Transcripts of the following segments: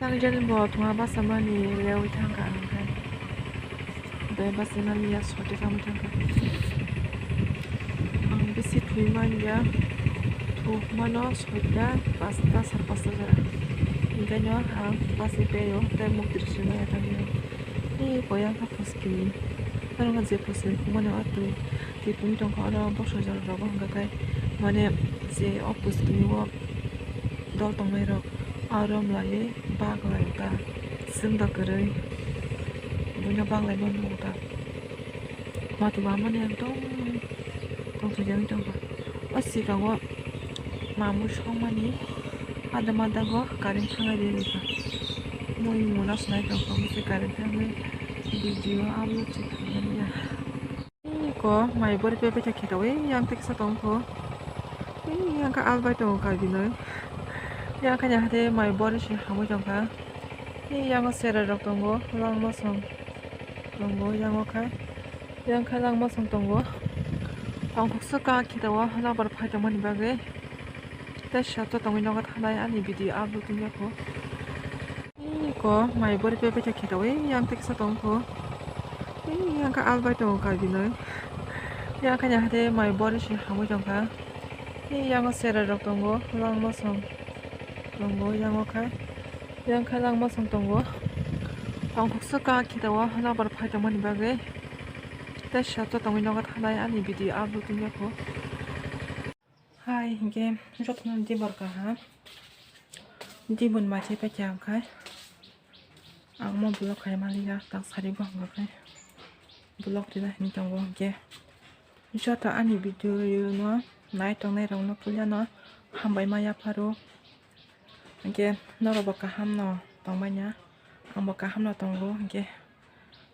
Tangjanin bo thunga basa mani lewi thangka angkai be basa mani ya sote kamu thangka ang bisi thui manja thu mano soita pasta sarpasta jara ingkanya ang basi peyo tai muktir sima ya tangyo ni koyang ka poskini parang nga je poskini kumana atu ti puni tongka ara bosho jara rogo hangkai mane je oposkini wo dol tongmai rok aram lai baglai ta singda kerai bunya baglai non muta matu bamane tong tu jang tong asi kago mamu shomani ada go karin thangai de ka moi munas nai tong ko se karin thangai video upload chikani ya ko mai bor pe pe khetawe yang teksa tong ko yang ka albai tong ka binoi yang kanya hade mai bor si hamu jong ka yang sera rok tongo lang mo song tongo yang kai yang kai lang mo song tongo ang hoksa ka khetawa na bar phai tong mani bage ta shato tong ino ga thanai ani video upload tung ya ko mai bor pe pe khetawe yang teksa tong ko yang ka albai tong ka binoi yang kanya hade mai bor si hamu jong ka yang sera rok tongo lang mo song tongo yang kai yang kai lang mo song tongo ang hoksa ka khetawa na bar phai tong mani bage ta shato tong ino ga thanai ani video upload tung ya hai game jotna di barka ha di bun ma che pe jam khai ang mo blog khai mali ya tak sari bo ngak khai blog di la ni tong go ge jota ani video yu no nai tong nai rong no pulya no hambai ma ya paro ge noro baka ham no tong ba nya ang baka ham no tong go ge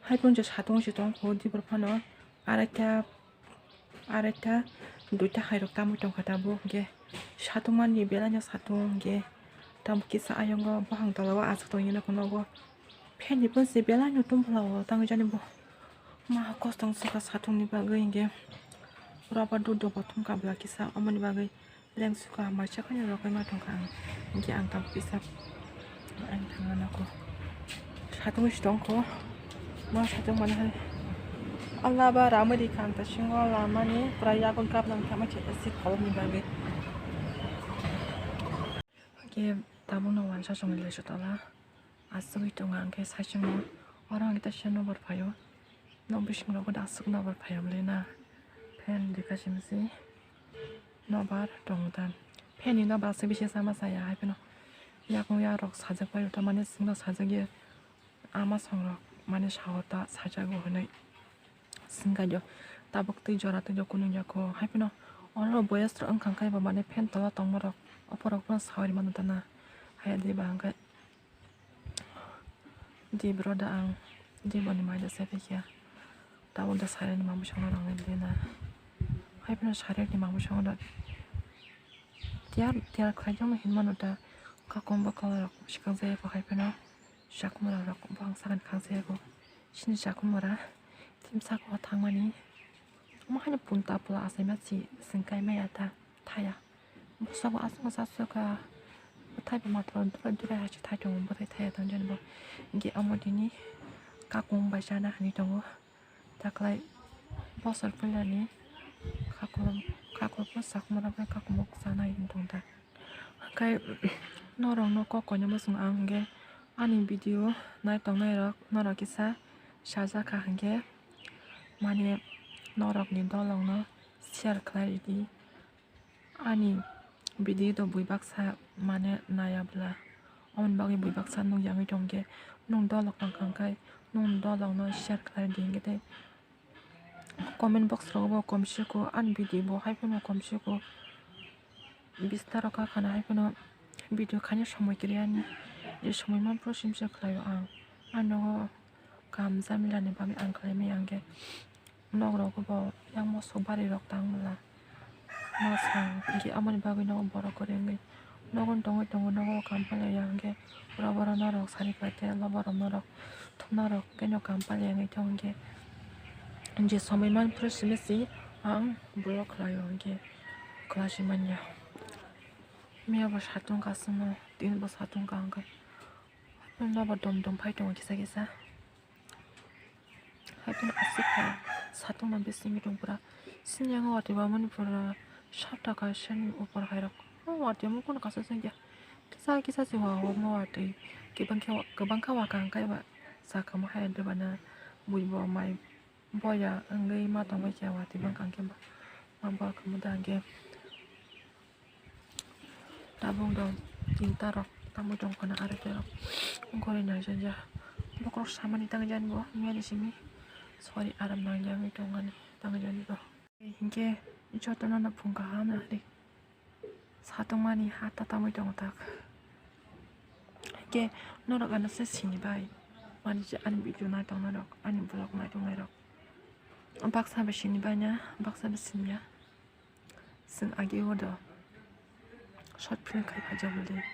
hai pun je satong si tong ko di bar phano areta duita hairok tamu tong kata bu ge satong mani belanya satong ge tam kisa ayongo bahang talawa asuk tong yina kono go pen pun se belanya tum phlawo tang jani bo ma kostong suka satong ni bagai ge raba du do batum ka bla kisa amani bagai leng suka ma chakanya rokai ma tong kang ge ang tam kisa ang thangana ko satong si tong ko ma satong mani hai Allah ba ramadi kan ta shingo la mani praya kon kap nang thama che si khol ni bagai ge tabuno wan sa song le sotala asui tongang ke sa sing orang kita shano bar phayo no bishing ro da asuk na bar phayam lena pen dikasim si no bar tong dan pen ni no bar se bishi sama saya hai peno ya kong ya rok sajak payo ta mane singna sajage ama song rok mane shawata sajago honai singa jo tabok tei jora te jo kunung ya ko hai peno oro boyas ro angkang kai ba mane pen tala tong marok oporok pon sawari manutana hai di bangkai di broda ang di boni mai da sepe kia tawo da sare ni mamu shong rang lena hai pena sare ni mamu shong da tiar khai jong hin manu da ka komba kala shikang se ko hai pena shakumara rak bang sagan khang se ko shin shakumara tim sa ko thangmani ma hane punta pula asai ma chi singkai ma ya ta thaya musa ko asma sa ka thai pa ma tron dura ha chi thai tong bo thai thai tan jan bo ge amodini ka kong ba jana ni tongo taklai bosar pulani ka ko sak mara ba ka ko mok sana in tong ta kai norong no ko ko nyama sung ang ge ani video nai tong nai rak nora kisa shaja ka hange mane norok ni dolong no share clarity ani video do bui baksa mane naya bla on bagi bui baksa nung yangi tongge nung dolok tang kang kai nung dolok no share clarity ngete comment box ro bo komshi ko an video bo hai phono komshi ko bistaro ka khana hai phono video khani সময় kriani je সময় man prosim se khlayo ang ano kam zamilani bami ang khlai me ange nogro ko bo yang mo so bari rok tang mala ma sang ge amani bagi no boro kore ngai nogon tongo nogo kampale yange bora na rok sari pate la bora na rok thuna rok kenyo kampale ngai tonge je সময় man prosim se ang blok khlayo ange 클라시만요 미아버 사통 갔으면 뛰는 거 사통 간가 나봐 덤덤 파이팅 기사 하여튼 아스파 사통만 비스미 동브라 신양어 어디 와문 보라 샤타가 션 오퍼 하이락 어디 먹고는 가서 생겨 기사 지와 뭐 어디 기방카와 강가와 사카마 하이드바나 무이버 마이 뭐야 응의 마동 외자와 디방강게 뭐 그무단게 다봉도 진따로 tamu kona arepero ngore na janja bokro samani tangjan bo miani simi sorry aram nang jami tongan tangjan bo hinge ichotono na punga hana ri satomani hata tamu tongtak ke norok ana se sini bai mani je an video na tong norok an vlog na tong norok baksa be sini banya baksa be sinya sing agi odo short film kai pajabulde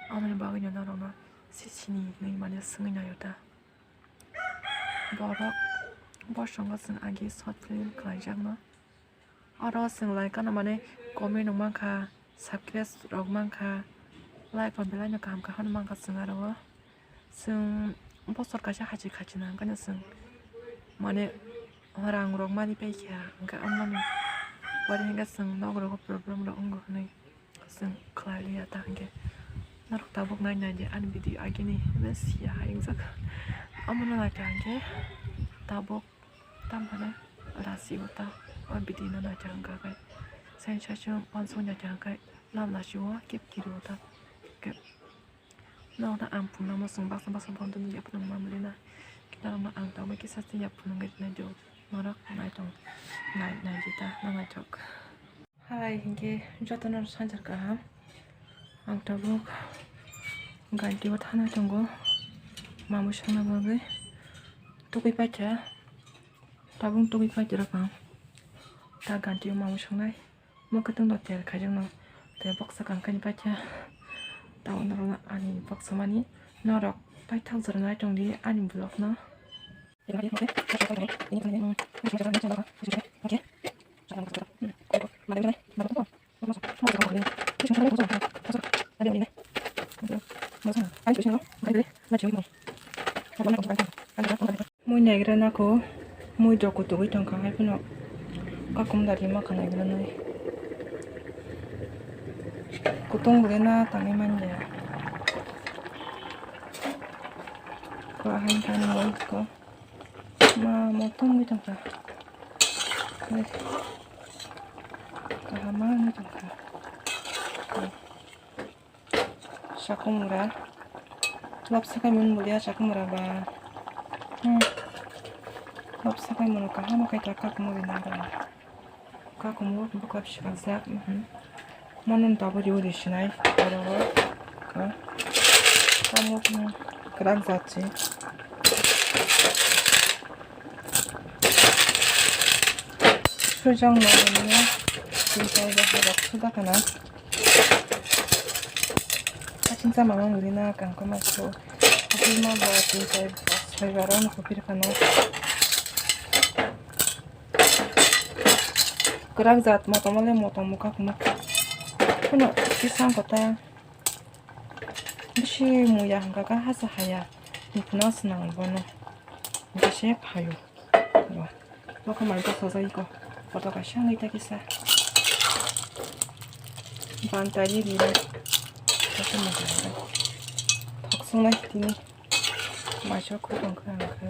아무리 막으냐 나로나 시신이 너희만의 승이냐였다. 버럭 버성가 승 아기 서틀 클라이장나 알아 승 라이까나 만에 고민용만카 삽크레스 럭만카 라이프 빌라냐 감카 하는만카 승 알아와 승 버섯까지 하지 가지나 그냥 승 만에 어랑 럭만이 빼기야 그러니까 엄마는 버리니까 승 너그러고 프로그램으로 온 거네 승 클라이리아다 한게 나로 다복 나냐 이제 안 비디오 아기니 메시야 행sak 아무나 나장게 다복 담바나 라시오타 어 비디오 나장가 가 센세션 원소냐 장가 남나시와 깁기로다 그 나오다 안 푸나마 송박선 번드는 예쁘는 마무리나 기다려마 안 다음에 기사스 예쁘는 게 내줘 너락 나이동 나이지다 나마적 하이 이게 저도는 산jar까 ang tabuk ganti wat hana tunggu mamu shana bagai tuki pacha tabung tuki pacha rakam ta ganti mamu shana mo ketung dot ter kajang no te boksa kangkani pacha ta onarona ani boksa mani norok pai thang zarna tongdi ani blok no mui này ra na ko mui do ko to wi tong ka hai pno ka kum da ri ma khana gra nai ko tong re na tangi man ya ko han kan mo ko ma mo tong wi tong ka ka ma ni tong ka shakumura lobsakai mun mulia shakumura ba lobsakai mun ka hama kai taka kumu binara ka kumu buka shazak monun tabu yuri shinai arawa ka kamu kran zatsi 수정 넣으면 진짜 이거 하고 수다가나 진짜 마음 우리나 깜깜하고 하지마 뭐 진짜 저희가랑 고피르카노 그락잣 모토몰레 모토무카 구마 그노 비싼 거다 무시 뭐야 한가가 하자 하야 이프나스나 번호 이것이 봐요 이거 말고 써서 이거 보다가 시원하게 되겠어 반다리 리를 다시 먹어야 덕성나 히티니 마셔 그런 그냥 그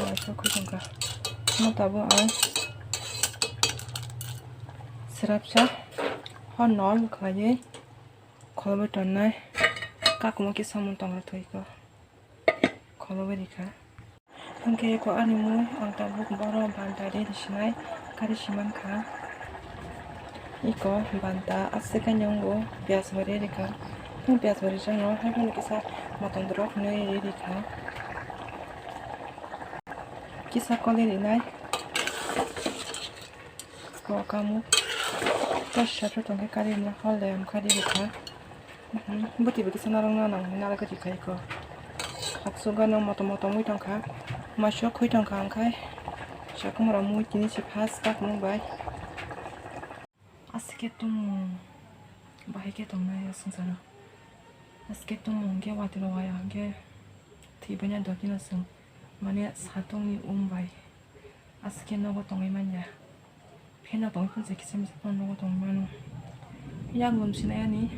마셔 그런 거 뭐다보 안 스랍샤 헌 넣을 거에 걸어 뒀나 갖고 먹기 사면 땅을 더 이거 걸어 버리까 함께 거 아니면 안 따보 바로 반다리 대신에 가르치면 가 이거 반다 아스간 연구 비아스 버리니까 형 비아스 버리잖아 할머니께서 어떤 들어 너희리니까 기사 걸리나이 그거 까무 다시를 통해 가리는 헐레암 가리니까 뭐지 비기서 나랑 나랑 가지고 이거 학수가는 뭐또 무이던가 마셔 코이던가 안가이 자꾸만 무이기니 집 파스타 공부해 아스게 좀 마이게 동네에 승사나 Asketung mongge watiro waya ge tibanya dokina sung mane satongni umbai aske nogo tongai manya pena tong pun sekisem sepon nogo tong manu yang lum sinayani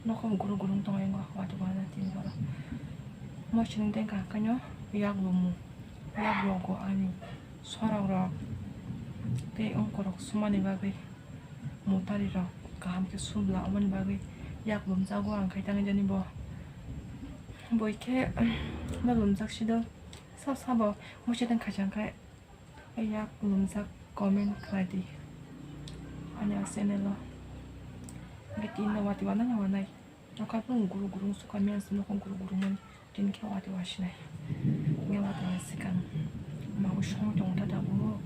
nokom guru gurung tongai ngo watu wana tin gora mo chining den ka kanyo yak lumu yak logo ani soragro te ongkorok sumani bagai mutari ro ka hamke subla omani bagai yak lum jago ang kai tangi jani bo 이렇게 룸삭시도 삽삽어 무시든 가장가 약 룸삭 거면 가디 안녕하세요 이게 띠나 와디 와나냐 와나이 아까는 구루구룽 수가면서 놓고 구루구룽은 딘케 와디 와시네 이게 와디 왔으니까 마우 숑 정다다고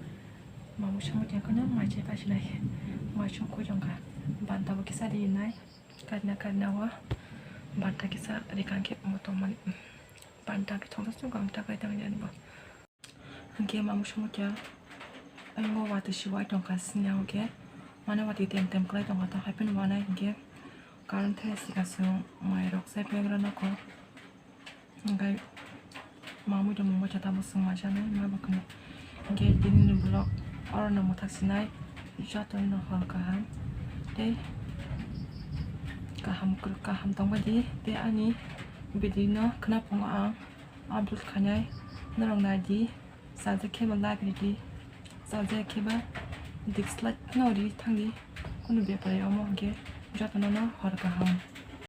마우 숑 그냥 마치 바시네 마숑 고정가 반다고 기사리 있나이 가나와 banta kisa rikanke motoman banta ki thongsa chung kam ta kai tang yan ba anke ma mushmo kya aingo wati shiwai tong ka snya oke mana wati tem klai tong ta happen wana inge karan the sika sung mai rok sai pegra na ko ngai mamu de mo chata mo sung ma jana ma ba kan inge din blog or na mo taksinai jaton na hal ka ham de kaham tongba di ani bedina kena ponga Abdul Khanai narong nadi saja keba library saja keba dikslat nori thangi kunu be pare omo ge jatana na har kaham